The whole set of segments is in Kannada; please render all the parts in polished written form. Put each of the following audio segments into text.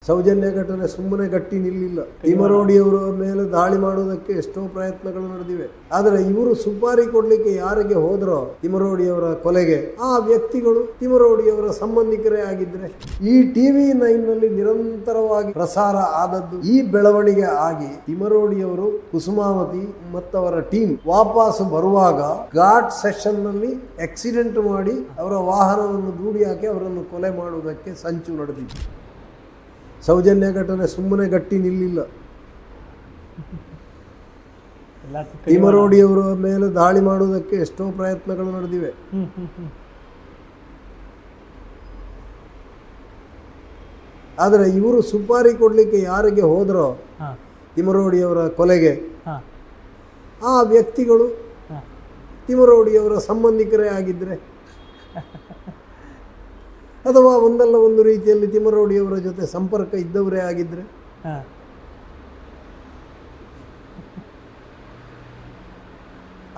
ಸೌಜನ್ಯ ಘಟನೆ ಸುಮ್ಮನೆ ಗಟ್ಟಿ ನಿಲ್ಲಿಲ್ಲ. ತಿಮರೋಡಿಯವರ ಮೇಲೆ ದಾಳಿ ಮಾಡುವುದಕ್ಕೆ ಎಷ್ಟೋ ಪ್ರಯತ್ನಗಳು ನಡೆದಿವೆ. ಆದರೆ ಇವರು ಸುಪಾರಿ ಕೊಡ್ಲಿಕ್ಕೆ ಯಾರಿಗೆ ಹೋದ್ರೋ ತಿಮರೋಡಿಯವರ ಕೊಲೆಗೆ, ಆ ವ್ಯಕ್ತಿಗಳು ತಿಮರೋಡಿಯವರ ಸಂಬಂಧಿಕರೇ ಆಗಿದ್ರೆ ಈ TV9 ನಲ್ಲಿ ನಿರಂತರವಾಗಿ ಪ್ರಸಾರ ಆದದ್ದು ಈ ಬೆಳವಣಿಗೆ ಆಗಿ ತಿಮರೋಡಿಯವರು ಕುಸುಮಾವತಿ ಮತ್ತವರ ಟೀಮ್ ವಾಪಸ್ ಬರುವಾಗ ಘಾಟ್ ಸೆಷನ್ ನಲ್ಲಿ ಆಕ್ಸಿಡೆಂಟ್ ಮಾಡಿ ಅವರ ವಾಹನವನ್ನು ದೂಡಿ ಹಾಕಿ ಅವರನ್ನು ಕೊಲೆ ಮಾಡುವುದಕ್ಕೆ ಸಂಚು ನಡೆದಿತ್ತು. ಸೌಜನ್ಯ ಘಟನೆ ಸುಮ್ಮನೆ ಗಟ್ಟಿ ನಿಲ್ಲಿಲ್ಲ. ತಿಮರೋಡಿಯವರ ಮೇಲೆ ದಾಳಿ ಮಾಡುವುದಕ್ಕೆ ಎಷ್ಟೋ ಪ್ರಯತ್ನಗಳು ನಡೆದಿವೆ. ಆದರೆ ಇವರು ಸುಪಾರಿ ಕೊಡ್ಲಿಕ್ಕೆ ಯಾರಿಗೆ ಹೋದ್ರೋ ತಿಮರೋಡಿಯವರ ಕೊಲೆಗೆ, ಆ ವ್ಯಕ್ತಿಗಳು ತಿಮರೋಡಿಯವರ ಸಂಬಂಧಿಕರೇ ಆಗಿದ್ರೆ ಅಥವಾ ಒಂದಲ್ಲ ಒಂದು ರೀತಿಯಲ್ಲಿ ತಿಮರೋಡಿಯವರ ಜೊತೆ ಸಂಪರ್ಕ ಇದ್ದವರೇ ಆಗಿದ್ರೆ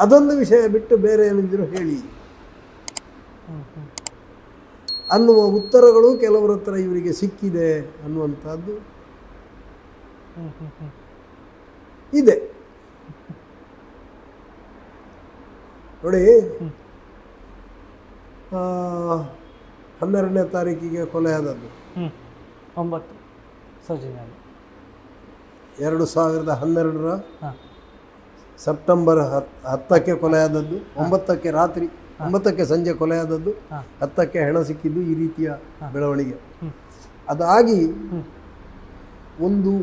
ಅದೊಂದು ವಿಷಯ ಬಿಟ್ಟು ಬೇರೆ ಏನಿದ್ರು ಹೇಳಿ ಅನ್ನುವ ಉತ್ತರಗಳು ಕೆಲವರ ಹತ್ರ ಇವರಿಗೆ ಸಿಕ್ಕಿದೆ ಅನ್ನುವಂಥದ್ದು ಇದೆ. ನೋಡಿ, 12ನೇ ತಾರೀಕಿಗೆ ಕೊಲೆ ಆದದ್ದು 2012 ಸೆಪ್ಟೆಂಬರ್ 10ಕ್ಕೆ ಕೊಲೆ ಆದದ್ದು, 9ಕ್ಕೆ ರಾತ್ರಿ 9ಕ್ಕೆ ಸಂಜೆ ಕೊಲೆ ಆದದ್ದು, 10ಕ್ಕೆ ಹೆಣ ಸಿಕ್ಕಿದ್ದು. ಈ ರೀತಿಯ ಬೆಳವಣಿಗೆ ಅದಾಗಿ ಒಂದು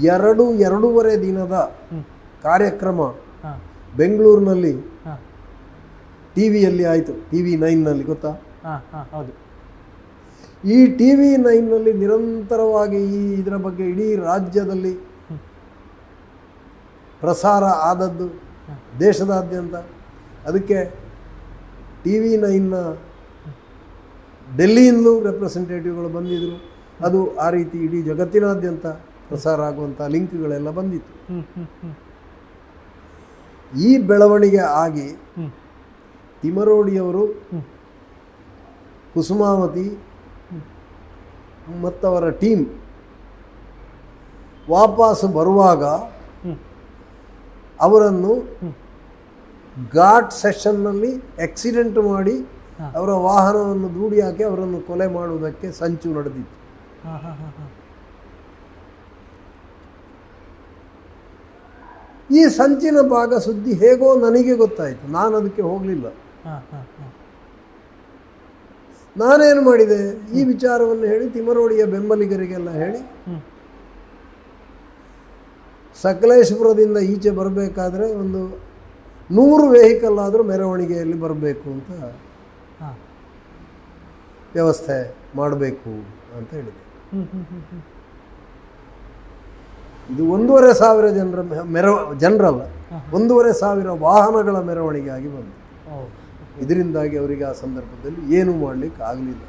2-2.5 ದಿನದ ಕಾರ್ಯಕ್ರಮ ಬೆಂಗಳೂರಿನಲ್ಲಿ ಟಿವಿಯಲ್ಲಿ ಆಯಿತು. TV9ನಲ್ಲಿ ಗೊತ್ತಾ? ಹೌದು. ಈ TV9ನಲ್ಲಿ ನಿರಂತರವಾಗಿ ಇದರ ಬಗ್ಗೆ ಇಡೀ ರಾಜ್ಯದಲ್ಲಿ ಪ್ರಸಾರ ಆದದ್ದು ದೇಶದಾದ್ಯಂತ. ಅದಕ್ಕೆ TV9ನ ಡೆಲ್ಲಿಯಿಂದಲೂ ರೆಪ್ರೆಸೆಂಟೇಟಿವ್ಗಳು ಬಂದಿದ್ದರು. ಅದು ಆ ರೀತಿ ಇಡೀ ಜಗತ್ತಿನಾದ್ಯಂತ ಪ್ರಸಾರ ಆಗುವಂಥ ಲಿಂಕ್ಗಳೆಲ್ಲ ಬಂದಿತ್ತು. ಈ ಬೆಳವಣಿಗೆ ಆಗಿ ತಿಮರೋಡಿಯವರು ಕುಸುಮಾವತಿ ಮತ್ತವರ ಟೀಮ್ ವಾಪಸ್ ಬರುವಾಗ ಅವರನ್ನು ಘಾಟ್ ಸೆಷನ್ನಲ್ಲಿ ಆಕ್ಸಿಡೆಂಟ್ ಮಾಡಿ ಅವರ ವಾಹನವನ್ನು ದೂಡಿ ಹಾಕಿ ಅವರನ್ನು ಕೊಲೆ ಮಾಡುವುದಕ್ಕೆ ಸಂಚು ನಡೆದಿತ್ತು. ಈ ಸಂಚಿನ ಭಾಗ ಸುದ್ದಿ ಹೇಗೋ ನನಗೆ ಗೊತ್ತಾಯಿತು. ನಾನು ಅದಕ್ಕೆ ಹೋಗಲಿಲ್ಲ. ನಾನೇನು ಮಾಡಿದೆ, ಈ ವಿಚಾರವನ್ನು ಹೇಳಿ ತಿಮರೋಡಿಯ ಬೆಂಬಲಿಗರಿಗೆಲ್ಲ ಹೇಳಿ ಸಕಲೇಶಪುರದಿಂದ ಈಚೆ ಬರಬೇಕಾದ್ರೆ ಒಂದು 100 ವೆಹಿಕಲ್ ಆದರೂ ಮೆರವಣಿಗೆಯಲ್ಲಿ ಬರಬೇಕು ಅಂತ ವ್ಯವಸ್ಥೆ ಮಾಡಬೇಕು ಅಂತ ಹೇಳಿದೆ. ಇದು 1,500 ಜನರಲ್ಲ, 1,500 ವಾಹನಗಳ ಮೆರವಣಿಗೆ ಆಗಿ ಬಂತು. ಇದರಿಂದಾಗಿ ಅವರಿಗೆ ಆ ಸಂದರ್ಭದಲ್ಲಿ ಏನೂ ಮಾಡಲಿಕ್ಕೆ ಆಗಲಿಲ್ಲ.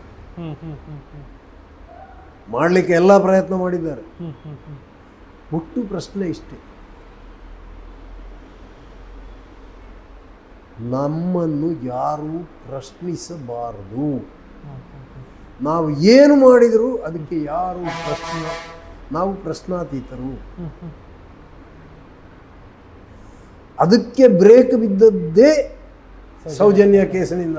ಮಾಡಲಿಕ್ಕೆ ಎಲ್ಲ ಪ್ರಯತ್ನ ಮಾಡಿದ್ದಾರೆ. ಹುಟ್ಟು ಪ್ರಶ್ನೆ ಇಷ್ಟೇ, ನಮ್ಮನ್ನು ಯಾರೂ ಪ್ರಶ್ನಿಸಬಾರದು. ನಾವು ಏನು ಮಾಡಿದರೂ ಅದಕ್ಕೆ ಯಾರು ನಾವು ಪ್ರಶ್ನಾತೀತರು. ಅದಕ್ಕೆ ಬ್ರೇಕ್ ಬಿದ್ದದ್ದೇ ಸೌಜನ್ಯ ಕೇಸಿನಿಂದ.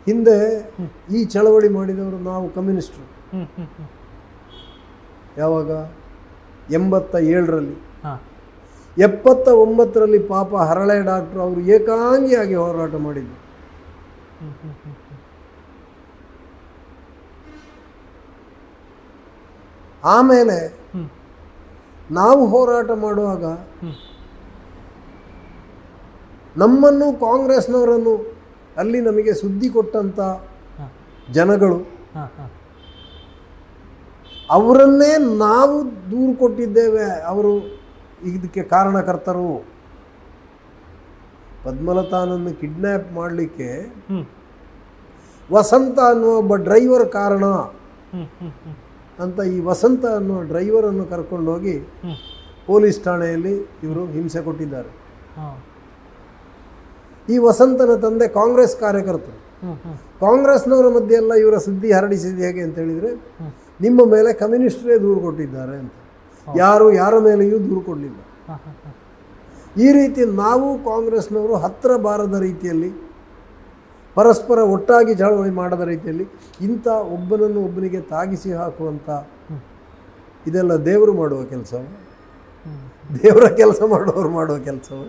ಹಿಂದೆ ಈ ಚಳವಳಿ ಮಾಡಿದವರು ನಾವು ಕಮ್ಯುನಿಸ್ಟರು. ಯಾವಾಗ 87ರಲ್ಲಿ 79ರಲ್ಲಿ ಪಾಪ ಹರಳೆ ಡಾಕ್ಟ್ರು ಅವರು ಏಕಾಂಗಿಯಾಗಿ ಹೋರಾಟ ಮಾಡಿದ್ದು. ಆಮೇಲೆ ನಾವು ಹೋರಾಟ ಮಾಡುವಾಗ ನಮ್ಮನ್ನು ಕಾಂಗ್ರೆಸ್ನವರನ್ನು ಅಲ್ಲಿ ನಮಗೆ ಸುದ್ದಿ ಕೊಟ್ಟಂಥ ಜನಗಳು ಅವರನ್ನೇ ನಾವು ದೂರು ಕೊಟ್ಟಿದ್ದೇವೆ, ಅವರು ಇದಕ್ಕೆ ಕಾರಣಕರ್ತರು. ಪದ್ಮಲತಾನನ್ನು ಕಿಡ್ನ್ಯಾಪ್ ಮಾಡಲಿಕ್ಕೆ ವಸಂತ ಅನ್ನುವ ಒಬ್ಬ ಡ್ರೈವರ್ ಕಾರಣ ಅಂತ ಈ ವಸಂತ ಅನ್ನುವ ಡ್ರೈವರನ್ನು ಕರ್ಕೊಂಡೋಗಿ ಪೊಲೀಸ್ ಠಾಣೆಯಲ್ಲಿ ಇವರು ಹಿಂಸೆ ಕೊಟ್ಟಿದ್ದಾರೆ. ಈ ವಸಂತನ ತಂದೆ ಕಾಂಗ್ರೆಸ್ ಕಾರ್ಯಕರ್ತರು. ಕಾಂಗ್ರೆಸ್ನವರ ಮಧ್ಯೆ ಎಲ್ಲ ಇವರ ಸುದ್ದಿ ಹರಡಿಸಿದ ಹೇಗೆ ಅಂತ ಹೇಳಿದರೆ, ನಿಮ್ಮ ಮೇಲೆ ಕಮ್ಯುನಿಸ್ಟರೇ ದೂರು ಕೊಟ್ಟಿದ್ದಾರೆ ಅಂತ. ಯಾರು ಯಾರ ಮೇಲೆಯೂ ದೂರು ಕೊಡಲಿಲ್ಲ. ಈ ರೀತಿ ನಾವು ಕಾಂಗ್ರೆಸ್ನವರು ಹತ್ತಿರ ಬಾರದ ರೀತಿಯಲ್ಲಿ, ಪರಸ್ಪರ ಒಟ್ಟಾಗಿ ಚಳವಳಿ ಮಾಡದ ರೀತಿಯಲ್ಲಿ ಇಂಥ ಒಬ್ಬನನ್ನು ಒಬ್ಬನಿಗೆ ತಾಗಿಸಿ ಹಾಕುವಂಥ ಇದೆಲ್ಲ ದೇವರು ಮಾಡುವ ಕೆಲಸವ? ದೇವರ ಕೆಲಸ ಮಾಡುವವರು ಮಾಡುವ ಕೆಲಸವ?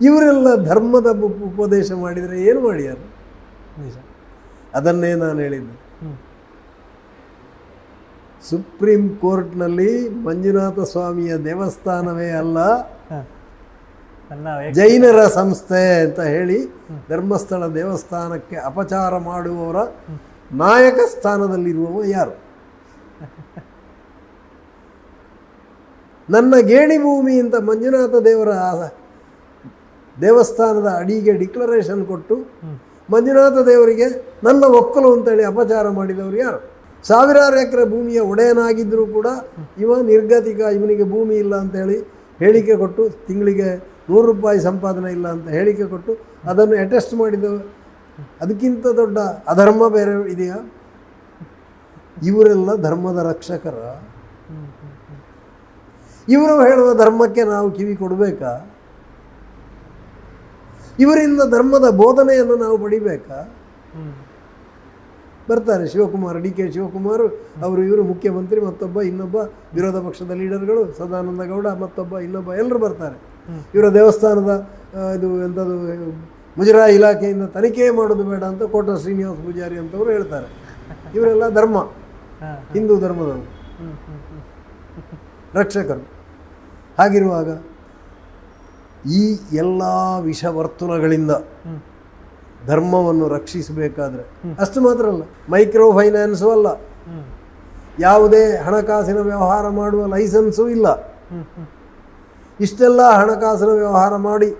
ಇವರೆಲ್ಲ ಧರ್ಮದ ಉಪದೇಶ ಮಾಡಿದರೆ ಏನು ಮಾಡ್ಯಾರ? ಅದನ್ನೇ ನಾನು ಹೇಳಿದ್ದೆ. ಸುಪ್ರೀಂ ಕೋರ್ಟ್ನಲ್ಲಿ ಮಂಜುನಾಥ ಸ್ವಾಮಿಯ ದೇವಸ್ಥಾನವೇ ಅಲ್ಲ, ಜೈನರ ಸಂಸ್ಥೆ ಅಂತ ಹೇಳಿ ಧರ್ಮಸ್ಥಳ ದೇವಸ್ಥಾನಕ್ಕೆ ಅಪಚಾರ ಮಾಡುವವರ ನಾಯಕ ಸ್ಥಾನದಲ್ಲಿರುವವ ಯಾರು? ನನ್ನ ಗೇಣಿ ಭೂಮಿ ಅಂತ ಮಂಜುನಾಥ ದೇವರ ದೇವಸ್ಥಾನದ ಅಡಿಗೆ ಡಿಕ್ಲರೇಷನ್ ಕೊಟ್ಟು ಮಂಜುನಾಥ ದೇವರಿಗೆ ನನ್ನ ಒಕ್ಕಲು ಅಂತೇಳಿ ಅಪಚಾರ ಮಾಡಿದವರು ಯಾರು? ಸಾವಿರಾರು ಎಕರೆ ಭೂಮಿಯ ಒಡೆಯನಾಗಿದ್ದರೂ ಕೂಡ ಇವ ನಿರ್ಗತಿಕ, ಇವನಿಗೆ ಭೂಮಿ ಇಲ್ಲ ಅಂತೇಳಿ ಹೇಳಿಕೆ ಕೊಟ್ಟು, ತಿಂಗಳಿಗೆ 100 ರೂಪಾಯಿ ಸಂಪಾದನೆ ಇಲ್ಲ ಅಂತ ಹೇಳಿಕೆ ಕೊಟ್ಟು ಅದನ್ನು ಅಟೆಸ್ಟ್ ಮಾಡಿದವು. ಅದಕ್ಕಿಂತ ದೊಡ್ಡ ಅಧರ್ಮ ಬೇರೆ ಇದೆಯಾ? ಇವರೆಲ್ಲ ಧರ್ಮದ ರಕ್ಷಕರ. ಇವರು ಹೇಳುವ ಧರ್ಮಕ್ಕೆ ನಾವು ಕಿವಿ ಕೊಡಬೇಕಾ? ಇವರಿಂದ ಧರ್ಮದ ಬೋಧನೆಯನ್ನು ನಾವು ಪಡಿಬೇಕಾ? ಬರ್ತಾರೆ ಶಿವಕುಮಾರ್, ಡಿ ಕೆ ಶಿವಕುಮಾರ್ ಅವರು, ಇವರು ಮುಖ್ಯಮಂತ್ರಿ, ಮತ್ತೊಬ್ಬ ಇನ್ನೊಬ್ಬ ವಿರೋಧ ಪಕ್ಷದ ಲೀಡರ್ಗಳು, ಸದಾನಂದ ಗೌಡ ಮತ್ತೊಬ್ಬ ಇನ್ನೊಬ್ಬ, ಎಲ್ಲರೂ ಬರ್ತಾರೆ. ಇವರ ದೇವಸ್ಥಾನದ ಇದು ಎಂಥದ್ದು ಮುಜರಾಯಿ ಇಲಾಖೆಯಿಂದ ತನಿಖೆ ಮಾಡೋದು ಬೇಡ ಅಂತ ಕೋಟ ಶ್ರೀನಿವಾಸ ಪೂಜಾರಿ ಅಂತವರು ಹೇಳ್ತಾರೆ. ಇವರೆಲ್ಲ ಧರ್ಮ, ಹಿಂದೂ ಧರ್ಮದವರು, ರಕ್ಷಕರು. ಹಾಗಿರುವಾಗ ಈ ಎಲ್ಲ ವಿಷವರ್ತುಲಗಳಿಂದ ಧರ್ಮವನ್ನು ರಕ್ಷಿಸಬೇಕಾದ್ರೆ ಅಷ್ಟು ಮಾತ್ರ ಅಲ್ಲ, ಮೈಕ್ರೋ ಫೈನಾನ್ಸು ಅಲ್ಲ, ಯಾವುದೇ ಹಣಕಾಸಿನ ವ್ಯವಹಾರ ಮಾಡುವ ಲೈಸೆನ್ಸು ಇಲ್ಲ. ಇಷ್ಟೆಲ್ಲ ಹಣಕಾಸಿನ ವ್ಯವಹಾರ ಮಾಡಿ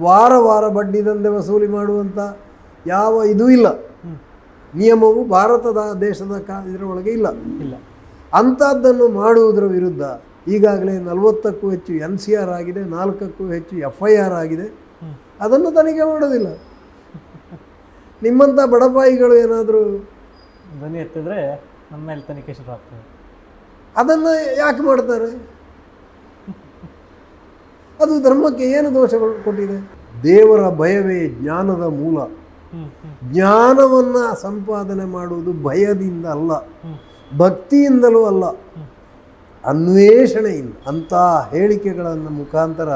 ವಾರ ವಾರ ಬಡ್ಡಿ ದಂಧೆ ವಸೂಲಿ ಮಾಡುವಂಥ ಯಾವ ಇದೂ ಇಲ್ಲ. ನಿಯಮವು ಭಾರತದ ದೇಶದ ಇದರೊಳಗೆ ಇಲ್ಲ. ಅಂಥದ್ದನ್ನು ಮಾಡುವುದರ ವಿರುದ್ಧ ಈಗಾಗಲೇ 40ಕ್ಕೂ ಹೆಚ್ಚು NCR ಆಗಿದೆ, 4ಕ್ಕೂ ಹೆಚ್ಚು FIR ಆಗಿದೆ. ಅದನ್ನು ತನಿಖೆ ಮಾಡೋದಿಲ್ಲ. ನಿಮ್ಮಂಥ ಬಡಪಾಯಿಗಳು ಏನಾದರೂ ಧ್ವನಿ ಎತ್ತಿದ್ರೆ ನಮ್ಮ ಮೇಲೆ ತನಿಖೆ ಶುರು ಆಗ್ತದೆ. ಅದನ್ನು ಯಾಕೆ ಮಾಡ್ತಾರೆ? ಅದು ಧರ್ಮಕ್ಕೆ ಏನು ದೋಷಗಳು ಕೊಟ್ಟಿದೆ? ದೇವರ ಭಯವೇ ಜ್ಞಾನದ ಮೂಲ. ಜ್ಞಾನವನ್ನು ಸಂಪಾದನೆ ಮಾಡುವುದು ಭಯದಿಂದ ಅಲ್ಲ, ಭಕ್ತಿಯಿಂದಲೂ ಅಲ್ಲ, ಅನ್ವೇಷಣೆಯಿಂದ. ಅಂಥ ಹೇಳಿಕೆಗಳನ್ನು ಮುಖಾಂತರ,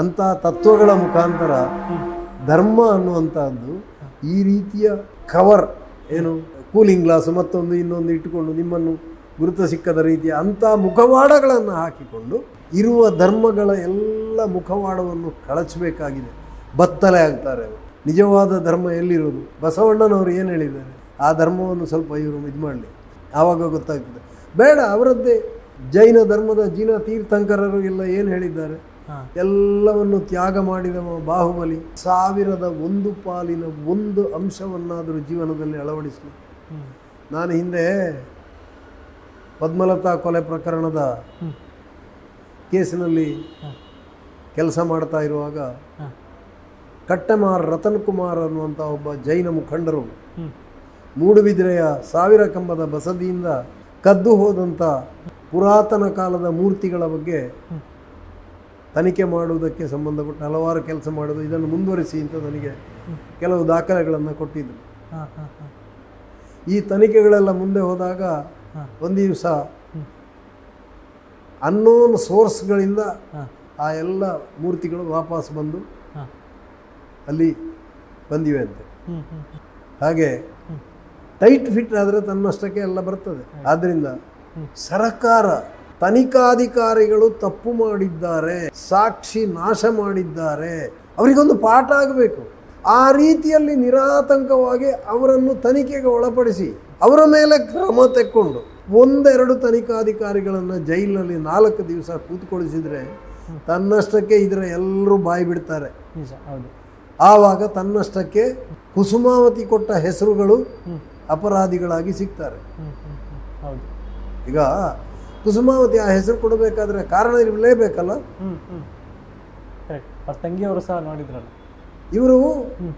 ಅಂಥ ತತ್ವಗಳ ಮುಖಾಂತರ ಧರ್ಮ ಅನ್ನುವಂಥದ್ದು ಈ ರೀತಿಯ ಕವರ್, ಏನು ಕೂಲಿಂಗ್ ಗ್ಲಾಸ್ ಮತ್ತೊಂದು ಇನ್ನೊಂದು ಇಟ್ಟುಕೊಂಡು ನಿಮ್ಮನ್ನು ಗುರುತು ಸಿಕ್ಕದ ರೀತಿಯ ಅಂಥ ಮುಖವಾಡಗಳನ್ನು ಹಾಕಿಕೊಂಡು ಇರುವ ಧರ್ಮಗಳ ಎಲ್ಲ ಮುಖವಾಡವನ್ನು ಕಳಚಬೇಕಾಗಿದೆ. ಬತ್ತಲೆ ಆಗ್ತಾರೆ. ನಿಜವಾದ ಧರ್ಮ ಎಲ್ಲಿರೋದು? ಬಸವಣ್ಣನವರು ಏನು ಹೇಳಿದ್ದಾರೆ? ಆ ಧರ್ಮವನ್ನು ಸ್ವಲ್ಪ ಇವರು ಇದು ಮಾಡಲಿ, ಆವಾಗ ಗೊತ್ತಾಗ್ತದೆ. ಬೇಡ, ಅವರದ್ದೇ ಜೈನ ಧರ್ಮದ ಜಿನ ತೀರ್ಥಂಕರರು ಎಲ್ಲ ಏನು ಹೇಳಿದ್ದಾರೆ? ಎಲ್ಲವನ್ನು ತ್ಯಾಗ ಮಾಡಿದವ ಬಾಹುಬಲಿ 1001 ಪಾಲಿನ ಒಂದು ಅಂಶವನ್ನಾದರೂ ಜೀವನದಲ್ಲಿ ಅಳವಡಿಸಲಿ. ನಾನು ಹಿಂದೆ ಪದ್ಮಲತಾ ಕೊಲೆ ಪ್ರಕರಣದ ಕೇಸಿನಲ್ಲಿ ಕೆಲಸ ಮಾಡ್ತಾ ಇರುವಾಗ ಕಟ್ಟಮಾರ್ ರತನ್ ಕುಮಾರ್ ಅನ್ನುವಂಥ ಒಬ್ಬ ಜೈನ ಮುಖಂಡರು ಮೂಡುಬಿದಿರೆಯ 1000 ಕಂಬದ ಬಸದಿಯಿಂದ ಕದ್ದು ಹೋದಂಥ ಪುರಾತನ ಕಾಲದ ಮೂರ್ತಿಗಳ ಬಗ್ಗೆ ತನಿಖೆ ಮಾಡುವುದಕ್ಕೆ ಸಂಬಂಧಪಟ್ಟ ಹಲವಾರು ಕೆಲಸ ಮಾಡೋದು, ಇದನ್ನು ಮುಂದುವರಿಸಿ ಅಂತ ನನಗೆ ಕೆಲವು ದಾಖಲೆಗಳನ್ನು ಕೊಟ್ಟಿದ್ದರು. ಈ ತನಿಖೆಗಳೆಲ್ಲ ಮುಂದೆ ಹೋದಾಗ ಒಂದು ದಿವಸ ಅನ್ನೋನ್ ಸೋರ್ಸ್ಗಳಿಂದ ಆ ಎಲ್ಲ ಮೂರ್ತಿಗಳು ವಾಪಸ್ ಬಂದು ಅಲ್ಲಿ ಬಂದಿವೆ ಅಂತೆ. ಹಾಗೆ ಟೈಟ್ ಫಿಟ್ ಆದರೆ ತನ್ನಷ್ಟಕ್ಕೆ ಎಲ್ಲ ಬರ್ತದೆ. ಆದ್ದರಿಂದ ಸರ್ಕಾರ, ತನಿಖಾಧಿಕಾರಿಗಳು ತಪ್ಪು ಮಾಡಿದ್ದಾರೆ, ಸಾಕ್ಷಿ ನಾಶ ಮಾಡಿದ್ದಾರೆ, ಅವರಿಗೊಂದು ಪಾಠ ಆಗಬೇಕು. ಆ ರೀತಿಯಲ್ಲಿ ನಿರಾತಂಕವಾಗಿ ಅವರನ್ನು ತನಿಖೆಗೆ ಒಳಪಡಿಸಿ ಅವರ ಮೇಲೆ ಕ್ರಮ ತೆಕ್ಕೊಂಡು 1-2 ತನಿಖಾಧಿಕಾರಿಗಳನ್ನು ಜೈಲಿನಲ್ಲಿ 4 ದಿವಸ ಕೂತ್ಕೊಳಿಸಿದರೆ ತನ್ನಷ್ಟಕ್ಕೆ ಇದರ ಎಲ್ಲರೂ ಬಾಯಿ ಬಿಡ್ತಾರೆ. ಆವಾಗ ತನ್ನಷ್ಟಕ್ಕೆ ಕುಸುಮಾವತಿ ಕೊಟ್ಟ ಹೆಸರುಗಳು ಅಪರಾಧಿಗಳಾಗಿ ಸಿಗ್ತಾರೆ. ಈಗ ಕುಸುಮಾವತಿ ಆ ಹೆಸರು ಕೊಡಬೇಕಾದ್ರೆ ಕಾರಣ ಇರಲೇಬೇಕಲ್ಲ. ತಂಗಿಯವರು ಸಹ ನೋಡಿದ್ರಲ್ಲ, ಇವರು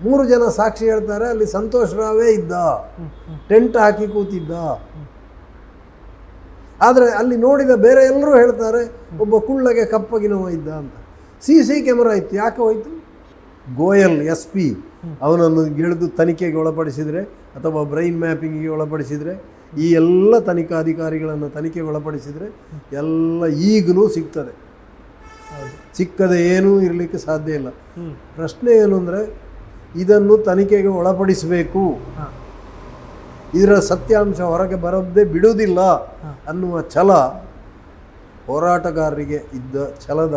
3 ಜನ ಸಾಕ್ಷಿ ಹೇಳ್ತಾರೆ, ಅಲ್ಲಿ ಸಂತೋಷ್ ರಾವೇ ಇದ್ದ, ಟೆಂಟ್ ಹಾಕಿ ಕೂತಿದ್ದ. ಆದರೆ ಅಲ್ಲಿ ನೋಡಿದ ಬೇರೆ ಎಲ್ಲರೂ ಹೇಳ್ತಾರೆ ಒಬ್ಬ ಕುಳ್ಳಗೆ ಕಪ್ಪಗಿನವ ಇದ್ದ ಅಂತ. CC ಕ್ಯಾಮರಾ ಇತ್ತು, ಯಾಕೆ ಹೋಯ್ತು? ಗೋಯಲ್ SP ಅವನನ್ನು ಗೆಳೆದು ತನಿಖೆಗೆ ಒಳಪಡಿಸಿದರೆ ಅಥವಾ ಬ್ರೈನ್ ಮ್ಯಾಪಿಂಗಿಗೆ ಒಳಪಡಿಸಿದರೆ, ಈ ಎಲ್ಲ ತನಿಖಾಧಿಕಾರಿಗಳನ್ನು ತನಿಖೆಗೆ ಒಳಪಡಿಸಿದರೆ ಎಲ್ಲ ಈಗಲೂ ಸಿಗ್ತದೆ. ಸಿಕ್ಕದೆ ಏನೂ ಇರಲಿಕ್ಕೆ ಸಾಧ್ಯ ಇಲ್ಲ. ಪ್ರಶ್ನೆ ಏನು ಅಂದರೆ, ಇದನ್ನು ತನಿಖೆಗೆ ಒಳಪಡಿಸಬೇಕು, ಇದರ ಸತ್ಯಾಂಶ ಹೊರಗೆ ಬರದೇ ಬಿಡುವುದಿಲ್ಲ ಅನ್ನುವ ಛಲ ಹೋರಾಟಗಾರರಿಗೆ ಇದ್ದ ಛಲದ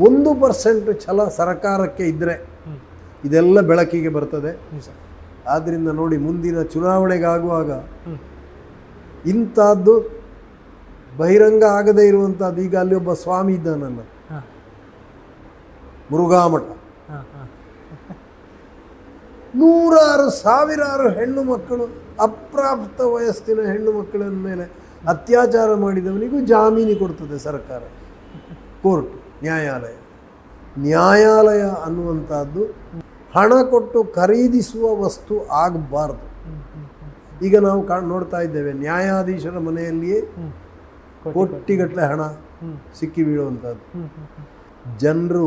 1% ಛಲ ಸರ್ಕಾರಕ್ಕೆ ಇದ್ದರೆ ಇದೆಲ್ಲ ಬೆಳಕಿಗೆ ಬರ್ತದೆ. ಆದ್ದರಿಂದ ನೋಡಿ, ಮುಂದಿನ ಚುನಾವಣೆಗಾಗುವಾಗ ಇಂಥದ್ದು ಬಹಿರಂಗ ಆಗದೇ ಇರುವಂಥದ್ದು. ಈಗ ಅಲ್ಲಿ ಒಬ್ಬ ಸ್ವಾಮಿ ಇದ್ದಾನಲ್ಲ, ಮುರುಘಾಮಠ, 100,000 ಹೆಣ್ಣು ಮಕ್ಕಳು, ಅಪ್ರಾಪ್ತ ವಯಸ್ಸಿನ ಹೆಣ್ಣು ಮಕ್ಕಳ ಮೇಲೆ ಅತ್ಯಾಚಾರ ಮಾಡಿದವನಿಗೂ ಜಾಮೀನು ಕೊಡ್ತದೆ ಸರ್ಕಾರ, ಕೋರ್ಟ್, ನ್ಯಾಯಾಲಯ ಅನ್ನುವಂಥದ್ದು ಹಣ ಕೊಟ್ಟು ಖರೀದಿಸುವ ವಸ್ತು ಆಗಬಾರ್ದು. ಈಗ ನಾವು ನೋಡ್ತಾ ಇದ್ದೇವೆ, ನ್ಯಾಯಾಧೀಶರ ಮನೆಯಲ್ಲಿಯೇ ಕೋಟಿಗಟ್ಟಲೆ ಹಣ ಸಿಕ್ಕಿ ಬೀಳುವಂಥದ್ದು. ಜನರು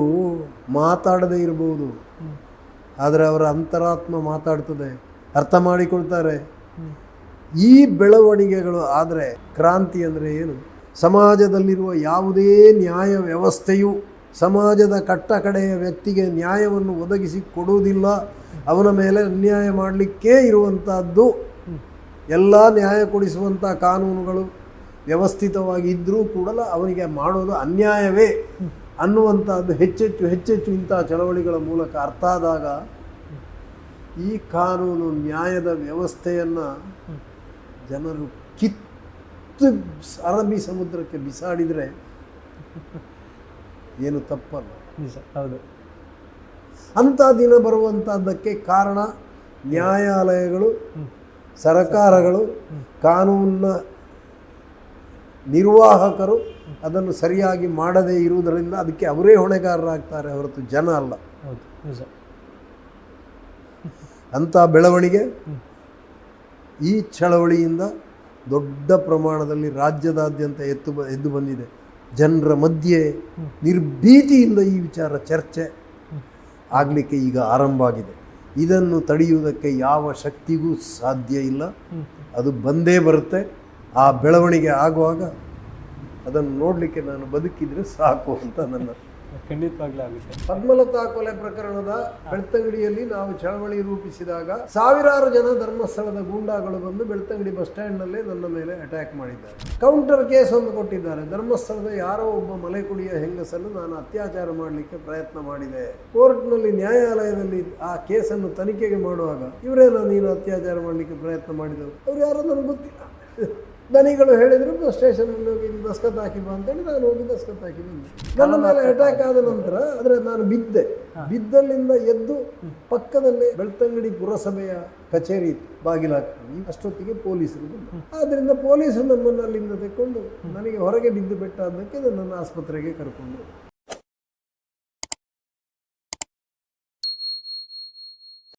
ಮಾತಾಡದೇ ಇರಬಹುದು, ಆದರೆ ಅವರ ಅಂತರಾತ್ಮ ಮಾತಾಡ್ತದೆ, ಅರ್ಥ ಮಾಡಿಕೊಳ್ತಾರೆ. ಈ ಬೆಳವಣಿಗೆಗಳು ಆದರೆ ಕ್ರಾಂತಿ ಅಂದರೆ ಏನು? ಸಮಾಜದಲ್ಲಿರುವ ಯಾವುದೇ ನ್ಯಾಯ ವ್ಯವಸ್ಥೆಯು ಸಮಾಜದ ಕಟ್ಟಕಡೆಯ ವ್ಯಕ್ತಿಗೆ ನ್ಯಾಯವನ್ನು ಒದಗಿಸಿ ಕೊಡುವುದಿಲ್ಲ. ಅವನ ಮೇಲೆ ಅನ್ಯಾಯ ಮಾಡಲಿಕ್ಕೇ ಇರುವಂಥದ್ದು. ಎಲ್ಲ ನ್ಯಾಯ ಕೊಡಿಸುವಂಥ ಕಾನೂನುಗಳು ವ್ಯವಸ್ಥಿತವಾಗಿ ಇದ್ದರೂ ಕೂಡ ಅವನಿಗೆ ಮಾಡೋದು ಅನ್ಯಾಯವೇ ಅನ್ನುವಂಥದ್ದು ಹೆಚ್ಚೆಚ್ಚು ಇಂಥ ಚಳವಳಿಗಳ ಮೂಲಕ ಅರ್ಥ ಆದಾಗ, ಈ ಕಾನೂನು ನ್ಯಾಯದ ವ್ಯವಸ್ಥೆಯನ್ನು ಜನರು ಕಿತ್ತು ಅರಬ್ಬಿ ಸಮುದ್ರಕ್ಕೆ ಬಿಸಾಡಿದರೆ ಏನು ತಪ್ಪಲ್ಲ. ಹೌದು. ಅಂಥ ದಿನ ಬರುವಂಥದ್ದಕ್ಕೆ ಕಾರಣ ನ್ಯಾಯಾಲಯಗಳು, ಸರ್ಕಾರಗಳು, ಕಾನೂನಿನ ನಿರ್ವಾಹಕರು ಅದನ್ನು ಸರಿಯಾಗಿ ಮಾಡದೇ ಇರುವುದರಿಂದ ಅದಕ್ಕೆ ಅವರೇ ಹೊಣೆಗಾರರಾಗ್ತಾರೆ ಹೊರತು ಜನ ಅಲ್ಲ. ಅಂಥ ಬೆಳವಣಿಗೆ ಈ ಚಳವಳಿಯಿಂದ ದೊಡ್ಡ ಪ್ರಮಾಣದಲ್ಲಿ ರಾಜ್ಯದಾದ್ಯಂತ ಎದ್ದು ಬಂದಿದೆ. ಜನರ ಮಧ್ಯೆ ನಿರ್ಭೀತಿಯಿಂದ ಈ ವಿಚಾರ ಚರ್ಚೆ ಆಗಲಿಕ್ಕೆ ಈಗ ಆರಂಭ ಆಗಿದೆ. ಇದನ್ನು ತಡೆಯುವುದಕ್ಕೆ ಯಾವ ಶಕ್ತಿಗೂ ಸಾಧ್ಯ ಇಲ್ಲ. ಅದು ಬಂದೇ ಬರುತ್ತೆ. ಆ ಬೆಳವಣಿಗೆ ಆಗುವಾಗ ಅದನ್ನು ನೋಡಲಿಕ್ಕೆ ನಾನು ಬದುಕಿದರೆ ಸಾಕು ಅಂತ ನನ್ನ. ಖಂಡಿತವಾಗ್ಲೂ ಆಗುತ್ತೆ. ಪದ್ಮಲತಾ ಕೊಲೆ ಪ್ರಕರಣದ ಬೆಳ್ತಂಗಡಿಯಲ್ಲಿ ನಾವು ಚಳವಳಿ ರೂಪಿಸಿದಾಗ 1000 ಜನ ಧರ್ಮಸ್ಥಳದ ಗೂಂಡಾಗಳು ಬಂದು ಬೆಳ್ತಂಗಡಿ ಬಸ್ ಸ್ಟ್ಯಾಂಡ್ನಲ್ಲೇ ನನ್ನ ಮೇಲೆ ಅಟ್ಯಾಕ್ ಮಾಡಿದ್ದಾರೆ. ಕೌಂಟರ್ ಕೇಸ್ ಒಂದು ಕೊಟ್ಟಿದ್ದಾರೆ. ಧರ್ಮಸ್ಥಳದ ಯಾರೋ ಒಬ್ಬ ಮಲೆಕುಡಿಯ ಹೆಂಗಸನ್ನು ನಾನು ಅತ್ಯಾಚಾರ ಮಾಡಲಿಕ್ಕೆ ಪ್ರಯತ್ನ ಮಾಡಿದೆ. ಕೋರ್ಟ್ನಲ್ಲಿ, ನ್ಯಾಯಾಲಯದಲ್ಲಿ ಆ ಕೇಸನ್ನು ತನಿಖೆಗೆ ಮಾಡುವಾಗ ಇವರೇನೋ ನೀನು ಅತ್ಯಾಚಾರ ಮಾಡಲಿಕ್ಕೆ ಪ್ರಯತ್ನ ಮಾಡಿದವರು, ಅವ್ರು ಯಾರೋ ನನಗೆ ಗೊತ್ತಿಲ್ಲ. ದನಿಗಳು ಹೇಳಿದ್ರು ಸ್ಟೇಷನ್ನಲ್ಲಿ ಹೋಗಿ ದಸ್ಕತ್ ಹಾಕಿ ಬಾ ಅಂತೇಳಿ ನಾನು ಹೋಗಿ ದಸ್ಕತ್ ಹಾಕಿ ಬಂದೆ. ನನ್ನ ಮೇಲೆ ಅಟ್ಯಾಕ್ ಆದ ನಂತರ ಆದರೆ ನಾನು ಬಿದ್ದಲ್ಲಿಂದ ಎದ್ದು ಪಕ್ಕದಲ್ಲೇ ಬೆಳ್ತಂಗಡಿ ಪುರಸಭೆಯ ಕಚೇರಿ ಬಾಗಿಲಾಗ್ತದೆ. ಅಷ್ಟೊತ್ತಿಗೆ ಪೊಲೀಸರು ಬಂದರು. ಆದ್ದರಿಂದ ಪೊಲೀಸರು ನಮ್ಮನ್ನು ಅಲ್ಲಿಂದ ತೆಕ್ಕೊಂಡು ನನಗೆ ಹೊರಗೆ ಬಿದ್ದು ಬೆಟ್ಟಾದ್ದಕ್ಕೆ ನನ್ನನ್ನು ಆಸ್ಪತ್ರೆಗೆ ಕರ್ಕೊಂಡು